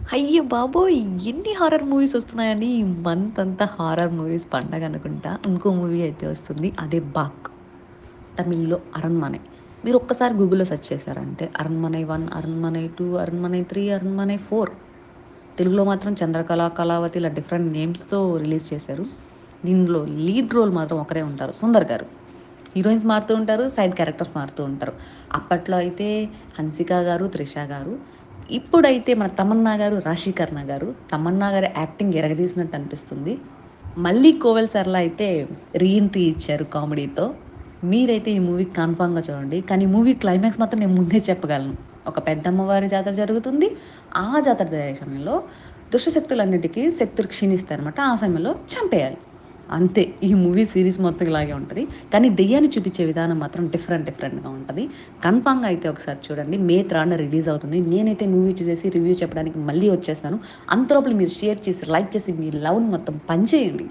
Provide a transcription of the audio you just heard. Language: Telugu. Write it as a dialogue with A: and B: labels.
A: అయ్య బాబోయ్! ఎన్ని హారర్ మూవీస్ వస్తున్నాయని ఈ మంత్ అంతా హారర్ మూవీస్ పండగ అనుకుంటా. ఇంకో మూవీ అయితే వస్తుంది. అదే 'బాక్' తమిళ్‌లో 'అరణ్మనై.' మీరు ఒక్కసారి గూగుల్‌లో సెర్చ్ చేశారంటే 'అరణ్మనై 1', 'అరణ్మనై 2', 'అరణ్మనై 3', 'అరణ్మనై 4' తెలుగులో మాత్రం 'చంద్రకళ', 'కళావతి' ఇలా డిఫరెంట్ నేమ్స్‌తో రిలీజ్ చేశారు. దీనిలో లీడ్ రోల్ మాత్రం ఒకరే ఉంటారు 'సుందర్' గారు. హీరోయిన్స్ మారుతూ ఉంటారు. సైడ్ క్యారెక్టర్స్ మారుతూ ఉంటారు. అప్పట్లో అయితే 'హన్సిక' గారు, 'త్రిష' గారు. ఇప్పుడైతే మన 'తమన్నా' గారు, 'రాశికర్ణ' గారు. 'తమన్నా' గారి యాక్టింగ్ ఇరగదీసినట్టు అనిపిస్తుంది. మళ్ళీ 'కోవెల్ సరళ' అయితే రీ ఎంట్రీ ఇచ్చారు కామెడీతో. మీరైతే ఈ మూవీ కన్ఫర్మ్‌గా చూడండి. కానీ మూవీ క్లైమాక్స్ మాత్రం నేను ముందే చెప్పగలను. ఒక పెద్దమ్మవారి జాతర జరుగుతుంది. ఆ జాతర సమయంలో దుష్ట శక్తులన్నిటికి శక్తులు క్షీణిస్తాయన్నమాట. ఆ సమయంలో చంపేయాలి. అంతే. ఈ మూవీ సీరీస్ మొత్తం ఇలాగే ఉంటది. కానీ దెయ్యాన్ని చూపించే విధానం మాత్రం డిఫరెంట్‌గా ఉంటది. కన్ఫర్మ్‌గా అయితే ఒకసారి చూడండి. మే 3న రిలీజ్ అవుతుంది. నేనైతే మూవీ చూసేసి రివ్యూ చెప్పడానికి మళ్ళీ వచ్చేస్తాను. అంతలోపల మీరు షేర్ చేసి, లైక్ చేసి మీ లవ్‌ని మొత్తం పంచేయండి.